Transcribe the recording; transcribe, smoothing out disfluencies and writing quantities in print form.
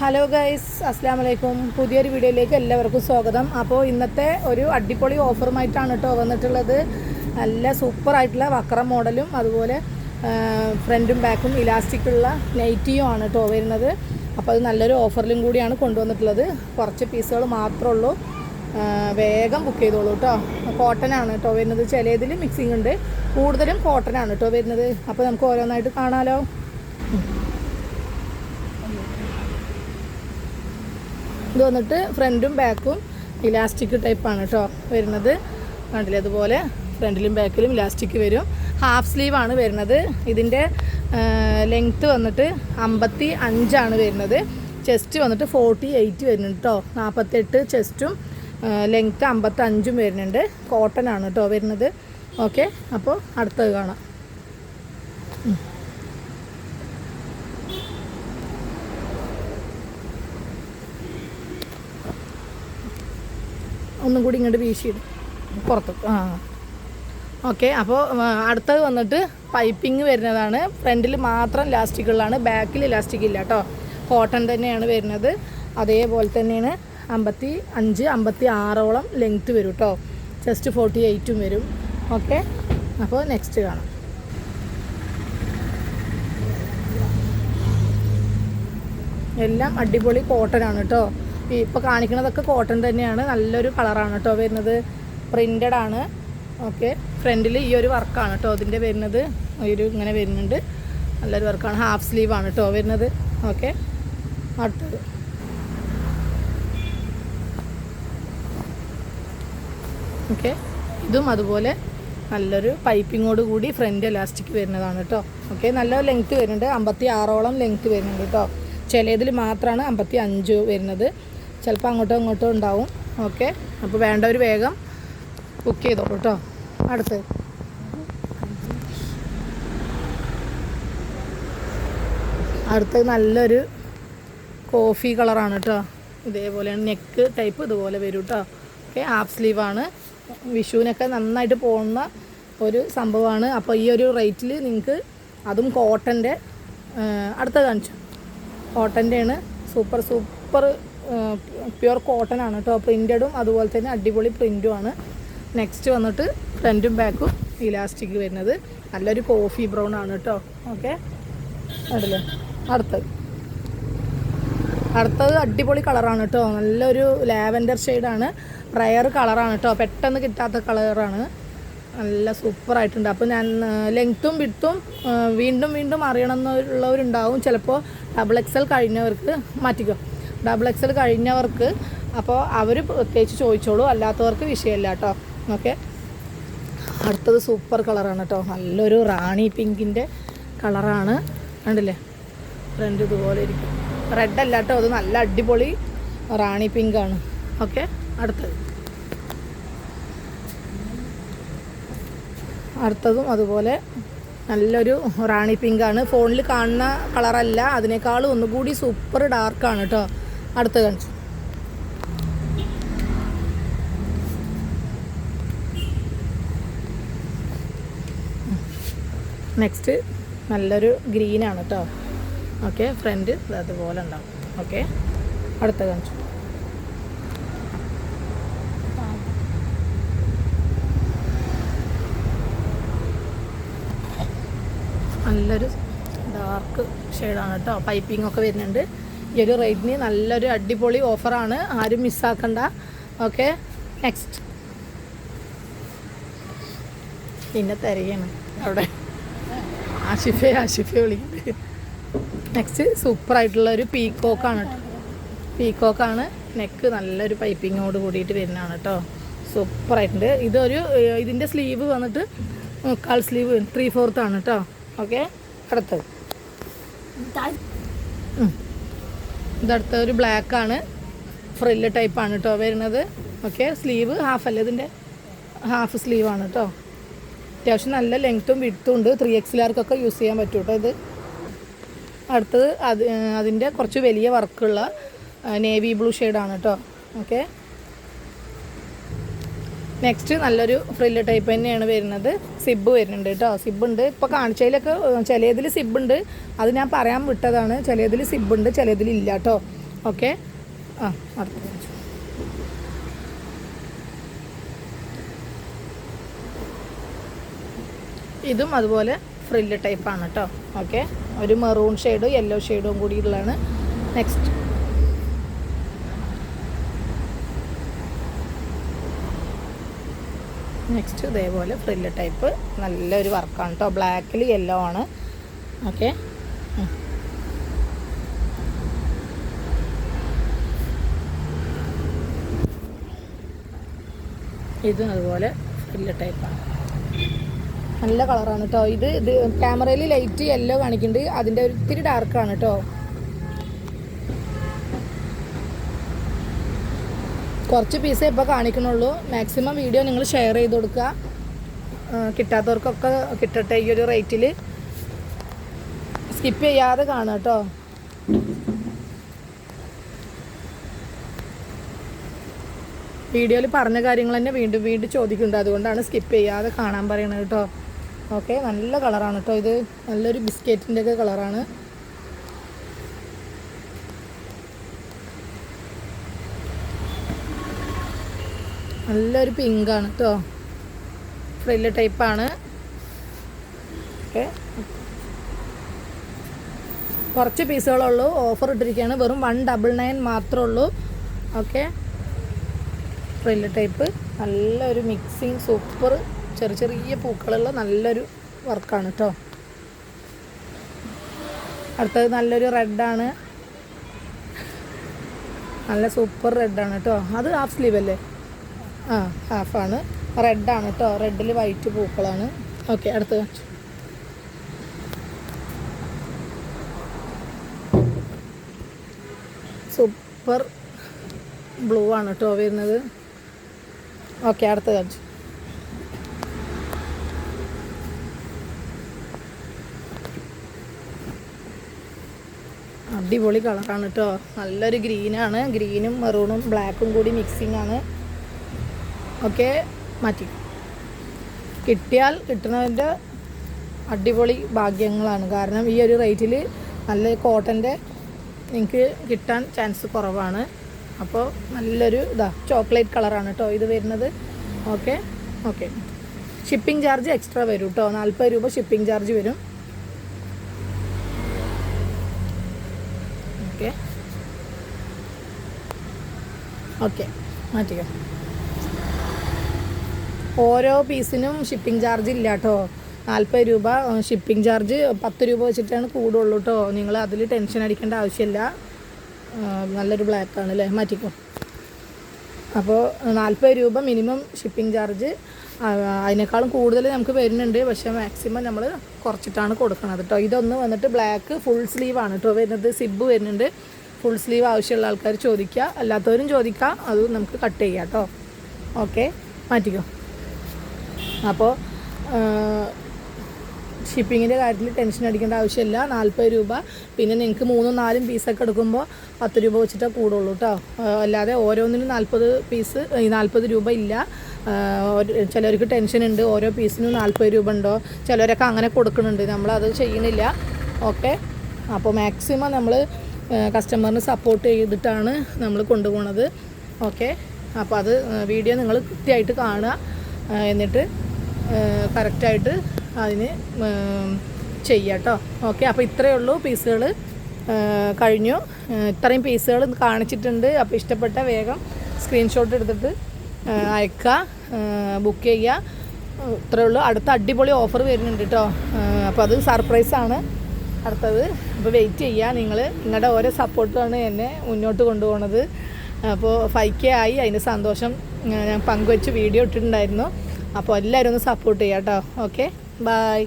Hello guys, അസ്സാം വലൈക്കും. പുതിയൊരു വീഡിയോയിലേക്ക് എല്ലാവർക്കും സ്വാഗതം. അപ്പോൾ ഇന്നത്തെ ഒരു അടിപൊളി ഓഫറുമായിട്ടാണ് കേട്ടോ വന്നിട്ടുള്ളത്. നല്ല സൂപ്പറായിട്ടുള്ള വക്രം മോഡലും അതുപോലെ ഫ്രണ്ടും ബാക്കും ഇലാസ്റ്റിക്കുള്ള നൈറ്റിയും ആണ് കേട്ടോ വരുന്നത്. അപ്പോൾ അത് നല്ലൊരു ഓഫറിലും കൂടിയാണ് കൊണ്ടുവന്നിട്ടുള്ളത്. കുറച്ച് പീസുകൾ മാത്രമേ ഉള്ളൂ, വേഗം ബുക്ക് ചെയ്തോളൂ കേട്ടോ. കോട്ടനാണ് കേട്ടോ വരുന്നത്. ചിലതിൽ മിക്സിംഗ് ഉണ്ട്, കൂടുതലും കോട്ടനാണ് കേട്ടോ വരുന്നത്. അപ്പോൾ നമുക്ക് ഓരോന്നായിട്ട് കാണാമല്ലോ. ഇത് വന്നിട്ട് ഫ്രണ്ടും ബാക്കും ഇലാസ്റ്റിക് ടൈപ്പാണ് കേട്ടോ വരുന്നത്. കണ്ടില്ലേ, അതുപോലെ ഫ്രണ്ടിലും ബാക്കിലും ഇലാസ്റ്റിക് വരും. ഹാഫ് സ്ലീവാണ് വരുന്നത്. ഇതിൻ്റെ ലെങ്ത്ത് വന്നിട്ട് 55 വരുന്നത്. ചെസ്റ്റ് വന്നിട്ട് 48 വരുന്നുണ്ട് കേട്ടോ. 48 ചെസ്റ്റും ലെങ്ത്ത് 55 വരുന്നുണ്ട്. കോട്ടൺ ആണ് കേട്ടോ വരുന്നത്. ഓക്കെ, അപ്പോൾ അടുത്തത് കാണാം. ഒന്നും കൂടി ഇങ്ങോട്ട് വീശിയിടും പുറത്ത്. ഓക്കെ, അപ്പോൾ അടുത്തത് വന്നിട്ട് പൈപ്പിംഗ് വരുന്നതാണ്. ഫ്രണ്ടിൽ മാത്രം ഇലാസ്റ്റിക്കുകളാണ്, ബാക്കിൽ ഇലാസ്റ്റിക് ഇല്ല കേട്ടോ. കോട്ടൺ തന്നെയാണ് വരുന്നത്. അതേപോലെ തന്നെയാണ് 55, 56 ലെങ്ത്ത് വരും കേട്ടോ. ചെസ്റ്റ് 48 വരും. ഓക്കെ, അപ്പോൾ നെക്സ്റ്റ് കാണാം. എല്ലാം അടിപൊളി കോട്ടൺ ആണ് കേട്ടോ. ഇപ്പോൾ കാണിക്കുന്നതൊക്കെ കോട്ടൺ തന്നെയാണ്. നല്ലൊരു കളറാണ് കേട്ടോ വരുന്നത്. പ്രിൻ്റഡ് ആണ്. ഓക്കെ, ഫ്രണ്ടിൽ ഈ ഒരു വർക്കാണ് കേട്ടോ അതിൻ്റെ വരുന്നത്. ഒരു ഇങ്ങനെ വരുന്നുണ്ട്, നല്ലൊരു വർക്കാണ്. ഹാഫ് സ്ലീവാണ് കേട്ടോ വരുന്നത്. ഓക്കെ, അടുത്തത് ഓക്കെ, ഇതും അതുപോലെ നല്ലൊരു പൈപ്പിങ്ങോട് കൂടി ഫ്രണ്ട് ഇലാസ്റ്റിക് വരുന്നതാണ് കേട്ടോ. ഓക്കെ, നല്ല ലെങ്ത്ത് വരുന്നുണ്ട്. 56 ലെങ്ത്ത് വരുന്നുണ്ട് കേട്ടോ. ചിലതിൽ മാത്രമാണ് 55 വരുന്നത്. ചിലപ്പോൾ അങ്ങോട്ടോ ഇങ്ങോട്ടോ ഉണ്ടാവും. ഓക്കെ, അപ്പോൾ വേണ്ടവർ വേഗം ബുക്ക് ചെയ്തോളൂ കേട്ടോ. അടുത്തത് നല്ലൊരു കോഫി കളറാണ് കേട്ടോ. ഇതേപോലെയാണ് നെക്ക് ടൈപ്പ്, ഇതുപോലെ വരും കേട്ടോ. Okay, half സ്ലീവാണ്. വിഷുവിനൊക്കെ നന്നായിട്ട് പോകുന്ന ഒരു സംഭവമാണ്. അപ്പോൾ ഈ ഒരു റേറ്റിൽ നിങ്ങൾക്ക് അതും കോട്ടൻ്റെ, അടുത്ത കാണിച്ചു കോട്ടൻ്റെയാണ്. സൂപ്പർ പ്യുവർ കോട്ടൺ ആണ് കേട്ടോ. പ്രിൻ്റഡും അതുപോലെ തന്നെ അടിപൊളി പ്രിൻറ്റുമാണ്. നെക്സ്റ്റ് വന്നിട്ട് ഫ്രണ്ടും ബാക്കും ഇലാസ്റ്റിക് വരുന്നത്. നല്ലൊരു കോഫി ബ്രൗൺ ആണ് കേട്ടോ. ഓക്കെ, അതല്ലേ. അടുത്തത് അടിപൊളി കളറാണ് കേട്ടോ. നല്ലൊരു ലാവൻഡർ ഷെയ്ഡാണ്. റയർ കളറാണ് കേട്ടോ. പെട്ടെന്ന് കിട്ടാത്ത കളറാണ്. നല്ല സൂപ്പറായിട്ടുണ്ട്. അപ്പോൾ ഞാൻ ലെങ്ത്തും വിഡ്ത്തും വീണ്ടും അറിയണമെന്നുള്ളവരുണ്ടാവും. ചിലപ്പോൾ XXL കഴിഞ്ഞവർക്ക് മാറ്റിക്കോ. XXL കഴിഞ്ഞവർക്ക് അപ്പോൾ അവർ പ്രത്യേകിച്ച് ചോദിച്ചോളൂ, അല്ലാത്തവർക്ക് വിഷയമില്ല കേട്ടോ. ഓക്കെ, അടുത്തത് സൂപ്പർ കളറാണ് കേട്ടോ. നല്ലൊരു റാണി പിങ്കിൻ്റെ കളറാണ്. കണ്ടില്ലേ, ഫ്രണ്ട് ഇതുപോലെ ഇരിക്കും. റെഡ് അല്ല കേട്ടോ, അത് നല്ല അടിപൊളി റാണി പിങ്കാണ്. ഓക്കെ, അടുത്തതും അതുപോലെ നല്ലൊരു റാണി പിങ്കാണ്. ഫോണിൽ കാണുന്ന കളറല്ല, അതിനേക്കാളും ഒന്നുകൂടി സൂപ്പർ ഡാർക്കാണ് കേട്ടോ. അടുത്ത് കാണിച്ചു. നെക്സ്റ്റ് നല്ലൊരു ഗ്രീനാണ് കേട്ടോ. ഓക്കെ, ഫ്രണ്ട് അതുപോലെ ഉണ്ടാവും. ഓക്കെ, അടുത്ത കാണിച്ചു. നല്ലൊരു ഡാർക്ക് ഷെയ്ഡാണ് കേട്ടോ. പൈപ്പിംഗ് ഒക്കെ വരുന്നുണ്ട്. ഈ ഒരു റേറ്റിന് നല്ലൊരു അടിപൊളി ഓഫറാണ്, ആരും മിസ്സാക്കണ്ട. Okay, next. പിന്നെ തരികയാണ് അവിടെ ആഷിഫെ വിളിക്കുന്നത്. നെക്സ്റ്റ് സൂപ്പറായിട്ടുള്ളൊരു പീക്കോക്കാണ് കേട്ടോ. പീക്കോക്കാണ്. നെക്ക് നല്ലൊരു പൈപ്പിങ്ങോട് കൂടിയിട്ട് വരുന്നതാണ് കേട്ടോ. സൂപ്പറായിട്ടുണ്ട്. ഇതിൻ്റെ സ്ലീവ് വന്നിട്ട് 1/4 സ്ലീവ് 3/4 ആണ് കേട്ടോ. ഓക്കെ, അടുത്തത് ഇതടുത്തൊരു ബ്ലാക്കാണ്. ഫ്രില്ല് ടൈപ്പാണ് കേട്ടോ വരുന്നത്. ഓക്കെ, സ്ലീവ് ഹാഫ് അല്ല, ഇതിൻ്റെ ഹാഫ് സ്ലീവാണ് കേട്ടോ. അത്യാവശ്യം നല്ല ലെങ്ത്തും വിഡ്ത്തും ഉണ്ട്. 3XLർക്കൊക്കെ യൂസ് ചെയ്യാൻ പറ്റും കേട്ടോ ഇത്. അടുത്തത് അതിൻ്റെ കുറച്ച് വലിയ വർക്കുള്ള നേവി ബ്ലൂ ഷെയ്ഡാണ് കേട്ടോ. ഓക്കെ, നെക്സ്റ്റ് നല്ലൊരു ഫ്രില്ല് ടൈപ്പ് തന്നെയാണ് വരുന്നത്. സിബ് വരുന്നുണ്ട് കേട്ടോ. സിബുണ്ട്. ഇപ്പോൾ കാണിച്ചതിലൊക്കെ ചിലതിൽ സിബുണ്ട്, അത് ഞാൻ പറയാൻ വിട്ടതാണ്. ചിലതിൽ സിബുണ്ട്, ചിലതിൽ ഇല്ല കേട്ടോ. ഓക്കെ. അടുത്ത ഇതും അതുപോലെ ഫ്രില്ല് ടൈപ്പാണ് കേട്ടോ. ഓക്കെ, ഒരു മെറൂൺ ഷെയ്ഡും യെല്ലോ ഷെയ്ഡും കൂടി ഉള്ളതാണ്. നെക്സ്റ്റ് ഇതേപോലെ ഫ്രില്ല് ടൈപ്പ് നല്ലൊരു വർക്കാണ് കേട്ടോ. ബ്ലാക്കിൽ യെല്ലോ ആണ്. ഓക്കെ, ഇതും അതുപോലെ ഫ്രില്ല് ടൈപ്പാണ്. നല്ല കളറാണ് കേട്ടോ. ഇത് ക്യാമറയിൽ ലൈറ്റ് യെല്ലോ കാണിക്കുന്നുണ്ട്, അതിൻ്റെ ഒരു ഇത്തിരി ഡാർക്കാണ് കേട്ടോ. കുറച്ച് പീസേ ഇപ്പോൾ കാണിക്കണുള്ളൂ. മാക്സിമം വീഡിയോ നിങ്ങൾ ഷെയർ ചെയ്ത് കൊടുക്കുക, കിട്ടാത്തവർക്കൊക്കെ കിട്ടട്ടെ. ഈ ഒരു റേറ്റിൽ സ്കിപ്പ് ചെയ്യാതെ കാണുക കേട്ടോ. വീഡിയോയിൽ പറഞ്ഞ കാര്യങ്ങൾ തന്നെ വീണ്ടും വീണ്ടും ചോദിക്കുന്നുണ്ട്, അതുകൊണ്ടാണ് സ്കിപ്പ് ചെയ്യാതെ കാണാൻ പറയണത് കേട്ടോ. ഓക്കെ, നല്ല കളറാണ് കേട്ടോ. ഇത് നല്ലൊരു ബിസ്ക്കറ്റിൻ്റെ ഒക്കെ കളറാണ്. നല്ലൊരു പിങ്കാണ് കേട്ടോ. ഫ്രില്ല് ടൈപ്പാണ്. ഓക്കെ, കുറച്ച് പീസുകളുള്ളൂ. ഓഫർ ഇട്ടിരിക്കുകയാണ്. വെറും 199 മാത്രമേ ഉള്ളൂ. ഓക്കെ, ഫ്രില്ല് ടൈപ്പ് നല്ലൊരു മിക്സിങ് സൂപ്പർ ചെറിയ പൂക്കളുള്ള നല്ലൊരു വർക്കാണ് കേട്ടോ. അടുത്തത് നല്ലൊരു റെഡാണ്. നല്ല സൂപ്പർ റെഡാണ് കേട്ടോ. അത് ഹാഫ് സ്ലീവ് അല്ലേ? ഹാഫാണ്. റെഡാണ് കേട്ടോ. റെഡിൽ വൈറ്റ് പൂക്കളാണ്. ഓക്കെ, അടുത്തത് സൂപ്പർ ബ്ലൂ ആണ് കേട്ടോ വരുന്നത്. ഓക്കെ, അടുത്തത് കാണിച്ചു. അടിപൊളി കളറാണ് കേട്ടോ. നല്ലൊരു ഗ്രീനാണ്. ഗ്രീനും മെറൂണും ബ്ലാക്കും കൂടി മിക്സിങ് ആണ്. ഓക്കെ, മാറ്റി കിട്ടിയാൽ കിട്ടുന്നതിൻ്റെ അടിപൊളി ഭാഗ്യങ്ങളാണ്. കാരണം ഈ ഒരു റേറ്റിൽ നല്ല കോട്ടൻ്റെ നിങ്ങൾക്ക് കിട്ടാൻ ചാൻസ് കുറവാണ്. അപ്പോൾ നല്ലൊരു ചോക്ലേറ്റ് കളറാണ് കേട്ടോ ഇത് വരുന്നത്. ഓക്കെ, ഷിപ്പിംഗ് ചാർജ് എക്സ്ട്രാ വരും കേട്ടോ. 40 രൂപ ഷിപ്പിംഗ് ചാർജ് വരും. ഓക്കെ, മാറ്റിക്കോ. ഓരോ പീസിനും ഷിപ്പിംഗ് ചാർജ് ഇല്ല കേട്ടോ. 40 രൂപ ഷിപ്പിംഗ് ചാർജ്. 10 രൂപ വെച്ചിട്ടാണ് കൂടുള്ളൂ കേട്ടോ. നിങ്ങൾ അതിൽ ടെൻഷൻ അടിക്കേണ്ട ആവശ്യമില്ല. നല്ലൊരു ബ്ലാക്കാണ് അല്ലേ? മാറ്റിക്കോ. അപ്പോൾ 40 രൂപ മിനിമം ഷിപ്പിംഗ് ചാർജ്. അതിനേക്കാളും കൂടുതൽ നമുക്ക് വരുന്നുണ്ട്, പക്ഷേ മാക്സിമം നമ്മൾ കുറച്ചിട്ടാണ് കൊടുക്കുന്നത് കേട്ടോ. ഇതൊന്ന് വന്നിട്ട് ബ്ലാക്ക് ഫുൾ സ്ലീവാണ് കേട്ടോ വരുന്നത്. സിബ് വരുന്നുണ്ട്. ഫുൾ സ്ലീവ് ആവശ്യമുള്ള ആൾക്കാർ ചോദിക്കുക, അല്ലാത്തവരും ചോദിക്കാം. അത് നമുക്ക് കട്ട് ചെയ്യാം കേട്ടോ. ഓക്കെ, മാറ്റിക്കോ. അപ്പോൾ ഷിപ്പിങ്ങിൻ്റെ കാര്യത്തിൽ ടെൻഷൻ അടിക്കേണ്ട ആവശ്യമില്ല. 40 രൂപ. പിന്നെ നിങ്ങൾക്ക് 3-4 പീസൊക്കെ എടുക്കുമ്പോൾ 10 രൂപ വെച്ചിട്ടേ കൂടുള്ളൂ കേട്ടോ. അല്ലാതെ ഓരോന്നിനും 40 രൂപ ഇല്ല. ചിലർക്ക് ടെൻഷൻ ഉണ്ട്, ഓരോ പീസിനും 40 രൂപ ഉണ്ടോ. ചിലരൊക്കെ അങ്ങനെ കൊടുക്കുന്നുണ്ട്. നമ്മളത് ചെയ്യണില്ല. ഓക്കെ, അപ്പോൾ മാക്സിമം നമ്മൾ കസ്റ്റമറിന് സപ്പോർട്ട് ചെയ്തിട്ടാണ് നമ്മൾ കൊണ്ടുപോകുന്നത്. ഓക്കെ, അപ്പോൾ അത് വീഡിയോ നിങ്ങൾ കൃത്യമായിട്ട് കാണുക, എന്നിട്ട് കറക്റ്റായിട്ട് അതിന് ചെയ്യുക കേട്ടോ. ഓക്കെ, അപ്പോൾ ഇത്രയേ ഉള്ളൂ. പീസുകൾ കഴിഞ്ഞു. ഇത്രയും പീസുകൾ കാണിച്ചിട്ടുണ്ട്. അപ്പോൾ ഇഷ്ടപ്പെട്ട വേഗം സ്ക്രീൻഷോട്ട് എടുത്തിട്ട് അയക്കുക, ബുക്ക് ചെയ്യുക. ഇത്രയേ ഉള്ളൂ. അടുത്ത അടിപൊളി ഓഫർ വരുന്നുണ്ട് കേട്ടോ. അപ്പോൾ അത് സർപ്രൈസാണ് അടുത്തത്. അപ്പോൾ വെയിറ്റ് ചെയ്യുക. നിങ്ങളുടെ ഓരോ സപ്പോർട്ടാണ് എന്നെ മുന്നോട്ട് കൊണ്ടുപോകുന്നത്. അപ്പോൾ 5K ആയി. അതിൻ്റെ സന്തോഷം ഞാൻ പങ്കുവെച്ച് വീഡിയോ ഇട്ടിട്ടുണ്ടായിരുന്നു. അപ്പോൾ എല്ലാവരും ഒന്ന് സപ്പോർട്ട് ചെയ്യാം കേട്ടോ. Okay, by.